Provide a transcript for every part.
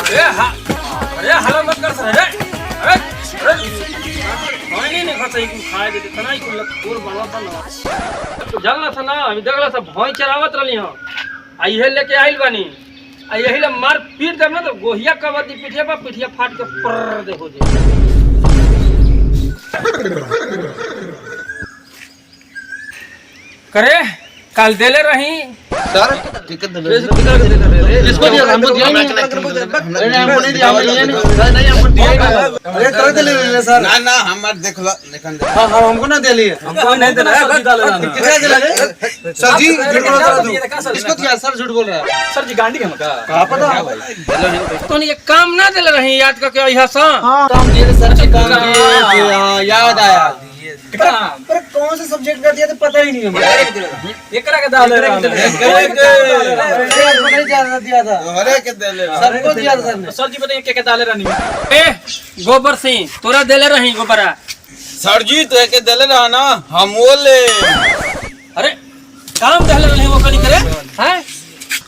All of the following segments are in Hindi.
अरे हला मत कर सर। अरे नहीं खा सही खाए देते तना ही कुल तोर बना था ना तो जगला था ना अभी देखला सब भोई चरावत रहली हो आ इहे लेके आइल बानी आ यही ले मार पीट देब ना तो गोहिया कबड्डी पिठिया फाट के पर दे हो जाए। करे कल देले रही सर टिकट दे इसको दिया हमको दिया नहीं हमको नहीं दिया नहीं हमको दिया अरे कर दे ले सर ना ना हमार देख लो निकल दे हां हमको ना दे लिए हमको नहीं दे रहा कितना दे रहे सर जी झूठ बोल रहा है इसको क्या सर झूठ बोल रहा है सर जी गांडी का कहां पता तो ये काम ना देले रही याद करके यहां से हां काम दिए सर जी काम दिए याद आया पर कौन सा सब्जेक्ट का दिया तो पता ही नहीं है एकरा का डाल रहा है दिया था अरे के दे ले सर को दिया था सर ने सर जी बताइए क्या डाले रहनी ए गोबर सिंह तोरा देले रही गोबरा सर जी तो के दे ले रहा ना हम बोले अरे काम देले रही वो कनी करे हैं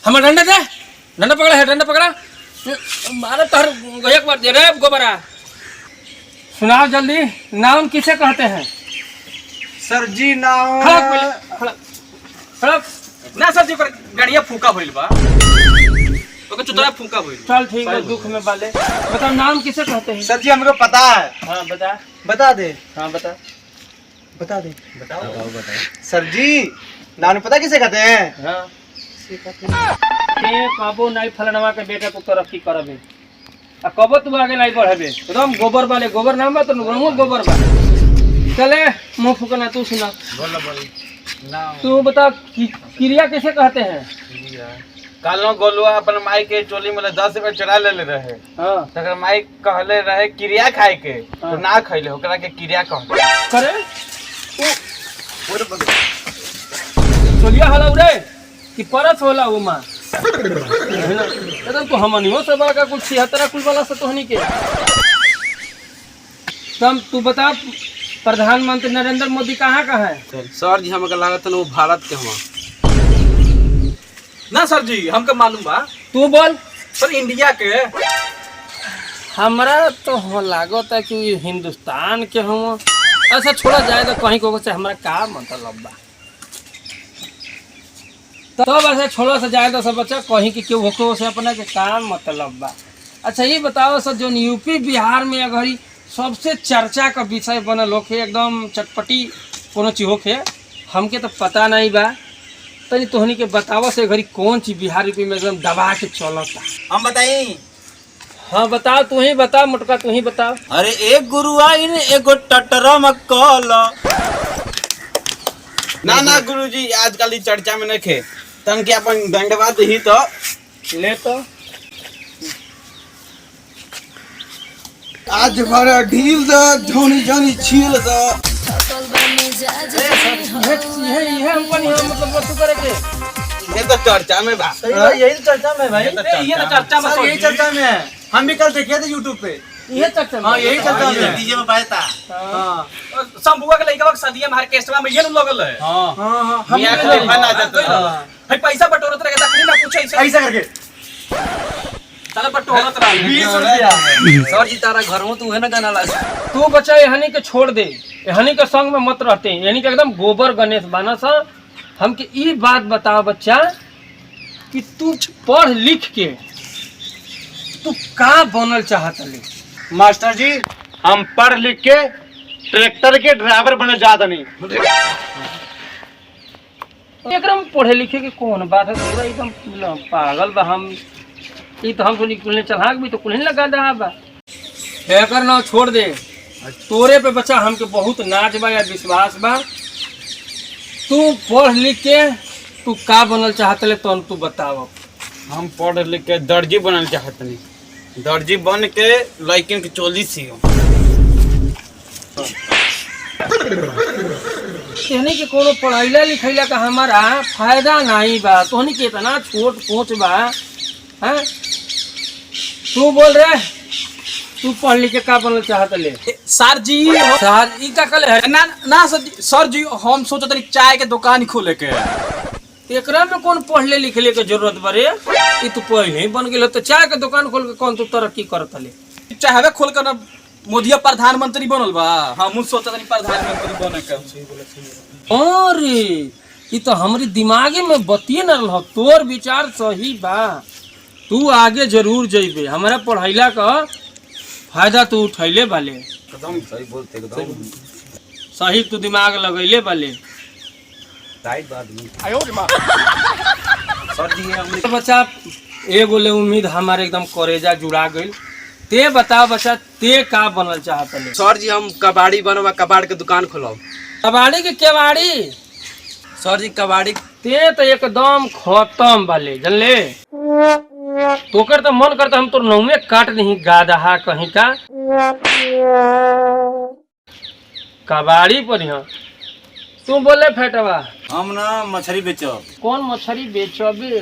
हम डंडा पकड़ा मारे तोर एक बार दे रे गोबरा सुनाओ जल्दी नाम किसे कहते हैं सर जी नाम खड़क ना सर जी पर गाड़िया फूका भइल बा ओके चुतरा फूका भइल चल ठीक है दुख में बाले बताओ नाम किसे कहते हैं सर जी हमको पता है हां बता दे हां बता दे बताओ सर जी नाम पता किसे कहते हैं हां के काबो नहीं फलनवा के बेटा तो तरक्की करबे आ कबो तू आगे नहीं बढ़बे एकदम गोबर वाले गोबर नाम बा तो नुगरमो गोबर बा चले मुंह फुकना तू सुना बोल तू बता क्रिया कैसे कहते हैं कालो गोलुआ अपन माई के चोली में 10 रुपया चढ़ा ले रहे हां तकर माई कहले रहे क्रिया खाए के तो ना खइले ओकरा के क्रिया कहले करे चोलिया हला उरे कि परस होला उमा एकदम तो हमनी हो सब का कुछ 76 कुल वाला से तोहनी के तम तू बता प्रधानमंत्री नरेंद्र मोदी कहाँ का है सर जी हमके लागत वो भारत के हुआ ना सर जी हमको मालूम बा तू बोल सर इंडिया के हमरा तो हो लागत है कि हिंदुस्तान के हो ऐसा छोड़ा जाए तो कहीं को से हमरा का मतलब बा तब ऐसे छोड़ो से जाए तो सब बच्चा कहीं कि क्यों होको से अपना के काम मतलब बा। अच्छा ये बताओ सर जो यूपी बिहार में अगर सबसे चर्चा का विषय बनल होके एकदम चटपटी कोनो चीज होके हमके तो पता नहीं बा तनी तोहनी के बताओ से घरी कौन चीज बिहार यूपी में एकदम दबा के चलता हम बताई हाँ बताओ तू ही बता मुटका तू ही बताओ। अरे एक गुरु आई ने एगो टटरा मक्कल ना गुरुजी आजकल चर्चा में नखे तन के अपन दंडवा दही तो ले तो आज हमारा ढील दा धोनी जानी छील दा ये हमको नहीं मतलब वस्तु करे के ये तो चर्चा में बा यही चर्चा में भाई ये तो चर्चा में यही चर्चा में है हम भी कल देखे थे YouTube पे ये चर्चा में हाँ यही चर्चा में डीजे में पाता हाँ संबुआ के लइका शादी में ऑर्केस्ट्रा में ये लगल है हाँ हाँ हम मियां के बना जाता भाई पैसा बटोरत रहे तकरी ना कुछ ऐसा करके साला बटोरत रहा 20 रुपया सर जी तारा घर में तू है ना गाना ला तू बच्चा यहनी के छोड़ दे यहनी के संग में मत रहते यानी कि एकदम गोबर गणेश बना सा हमके ई बात बताओ बच्चा कि तू पढ़ लिख के तू का बनल चाहत ले मास्टर जी हम पढ़ लिख के ट्रैक्टर के ड्राइवर बने जाता नहीं एकदम पढ़े लिखे के कौन बात है पूरा एकदम पागल बा हम ये तो हम कुल चढ़ाक भी तो कुल लगा दे बा एकर ना छोड़ दे तोरे पे बच्चा हमके बहुत नाच बा या विश्वास बा तू पढ़ लिख के तू का बनल चाहत ले तो तू बताओ। हम पढ़ लिख के दर्जी बनल चाहत नहीं दर्जी बन के लड़किन के चोली सियो तहनी के कोनो पढ़ाईला लिखैला का हमारा फायदा नहीं बा तोहनी के इतना छोट पहुँच बा हैं तू बोल रहे तू पढ़ लिख के का बनल चाहत ले? सर जी सर ई का कले है ना ना सर जी हम सोचत रही चाय के दुकान खोले के। एकरा में कौन पढ़ले लिखले के जरूरत बरे? ई तू पहले ही बन गेल तो चाय के दुकान खोल के कौन तू तरक्की करत ले? चाहवे खोल कर ना मोदिया प्रधानमंत्री बनल बा, हम सोचत रही प्रधानमंत्री बने के। अरे ई तो हमरी दिमागे में बतिए न रहल। तोर विचार सही बा, तू आगे जरूर जइबे। हमारा पढ़ाईला का फायदा तू उठैले बाले। एकदम सही बोलते, एकदम सही तू दिमाग लगैले बाले। राइट बात नहीं। सर जी हमरे बच्चा एगो ले उम्मीद हमारे एकदम करेजा जुड़ा गइल। ते बताओ बच्चा, ते का बनल चाहत ले? सर जी हम कबाड़ी बनवा, कबाड़ के दुकान खोलब। कबाड़ी के केवाड़ी? सर जी कबाड़ी ते तो एकदम खत्म बाले, जानले? तोकर तो मन करता हम तो नौवे काट दही गादहा कहीं का। कबाड़ी पर यहाँ तू बोले फेटवा हम ना मछली बेचब। कौन मछली बेचबे?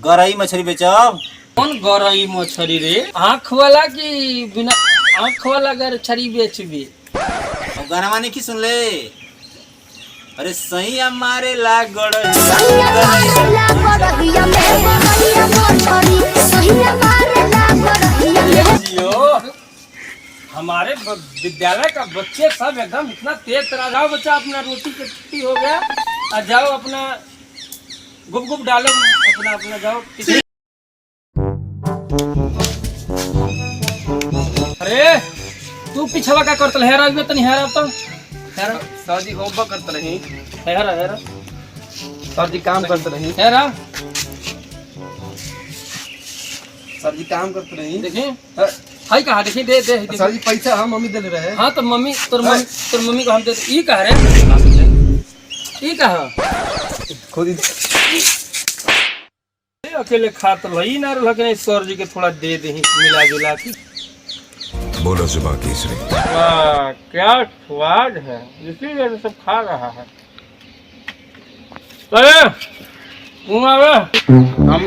गरई मछली बेचब। कौन गरई मछली रे? आँख वाला की बिना आँख वाला गरछरी बेचबे? और गाना माने की सुन ले, अरे सही हमारे ला हमारे विद्यालय का बच्चे सब एकदम इतना तेज तरह। जाओ बच्चा अपना रोटी के छुट्टी हो गया और जाओ अपना गुप गुप डालो अपना अपना जाओ। अरे तू पिछवा का करतल हेरा भी तनी हेरा तो हेरा। सर जी होमवर्क करते रही। हेरा हेरा सर जी काम करते रही। हेरा सर जी काम करते रही। देखिए हाई कहा देखिए दे दे दे। सर जी पैसा हम मम्मी दे रहे हैं। हाँ तो मम्मी तोर मम्मी को हम दे ई कहा रे ई कहा खुद ही अकेले खात भाई ना रहा कि सर जी के थोड़ा दे दे मिला जुला के। बोलो जुबा केसरी। वाह क्या स्वाद है, इसीलिए तो सब खा रहा है। अरे तू आवे हम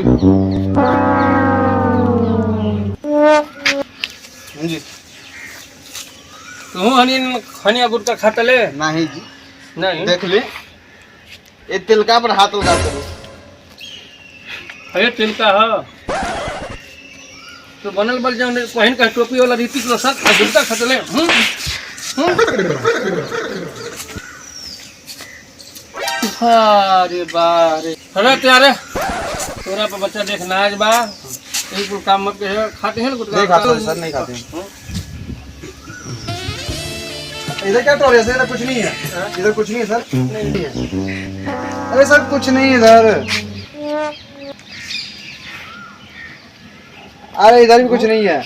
जी तू खनिया गुटका खातले? नहीं जी नहीं देख ले ये तिलका पर हाथ लगा करो। अरे तिलका है तो बनल बल जान पहन का टोपी वाला रीतिक रोशन गुटका खातले। अरे बारे अरे त्यारे तोरा पर बच्चा देख नाच बा एक कुल काम मत के खाते हैं गुटका? नहीं खाते हैं सर, नहीं खाते हैं। इधर क्या तो इधर कुछ नहीं है, इधर कुछ नहीं है सर। नहीं है। अरे सर कुछ नहीं है इधर। अरे इधर भी कुछ नहीं है।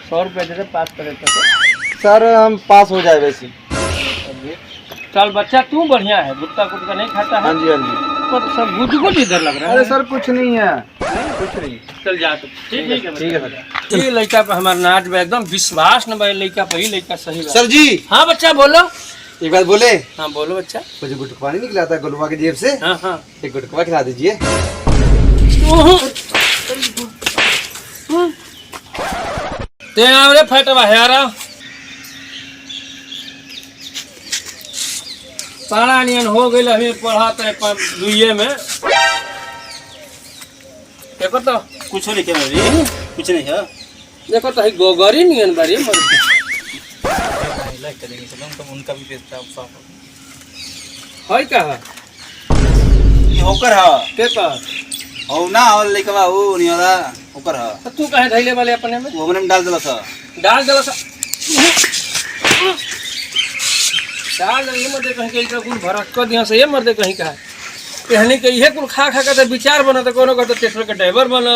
100 रुपये दे पास करे तो सर हम पास हो जाए वैसे। चल बच्चा तू बढ़िया है, गुटका गुटका नहीं खाता है। हाँ जी हाँ जी। तो सब गुट गुट इधर लग रहा है। अरे सर कुछ नहीं है, कुछ नहीं। चल जा तो ठीक है ठीक है सर। ये लड़का पे हमारा नाच में एकदम विश्वास न भाई लड़का पे ही लड़का सही बात। सर जी हाँ बच्चा बोलो। एक बात बोले? हाँ बोलो बच्चा। मुझे गुटखा नहीं निकला था गुलवा की जेब से। हाँ हाँ एक गुटखा खिला दीजिए। ते रे फटवा हेरा सारा नियन हो गई हमें पढ़ाते दुए में। देखो तो कुछ नहीं क्या रे, कुछ नहीं है। देखो तो गोगरी नियन बारी मर उनका भी है का ये होकर है के का हो ना हो लेकवा हो नहीं होला होकर है। तो तू कहे धैले वाले अपने में वो हमने डाल दिला था। डाल दला सा डाल दे मर कहीं के कुल भरत कर दिया से ये मर दे कहीं का कहने के ये कुल खा खा के विचार बना तो कोनो कहता ट्रैक्टर के ड्राइवर बनो,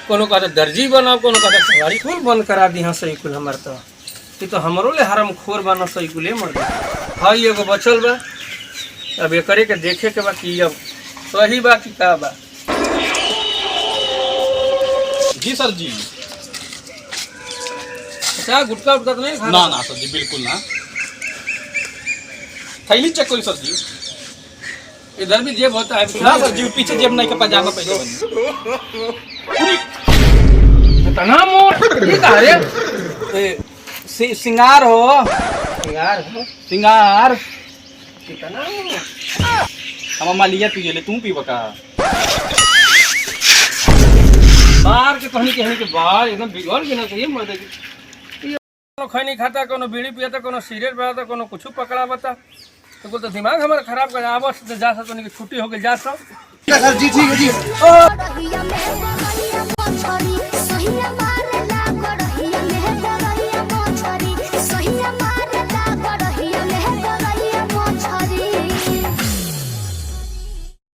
कोनो कहता दर्जी बनो, कोनो कहता सवारी कुल बंद करा दी हाँ सही कुल हमार तो ये तो हमरो ले हरम खोर बना सही कुल मर दे। हाँ एगो बचल बा, अब ये करे के देखे के बा कि अब सही बा कि का बा। जी सर जी। अच्छा गुटका उटका तो नहीं खाना? ना ना सर जी बिल्कुल ना। थैली चेक करी सर जी। इधर भी जेब होता है ना सर जी पीछे जेब नहीं का पजामा पहने बनी। कितना मोर ये कह रे सिंगार हो यार हो सिंगार कितना मोर हम मालिया पिए ले तू पीबा का बाहर के कहनी कहनी के बाहर एकदम बिगड़ के ना चाहिए मर्द की कोनो खैनी खाता कोनो बीड़ी पियाता कोनो सिगरेट पियाता कोनो कुछ पकड़ा बता तो बोल तो दिमाग हमारा खराब कर आवस से जा सब की छुट्टी हो गई जा सब सर जी ठीक है जी रहिया में बहरिया पछरी सहिया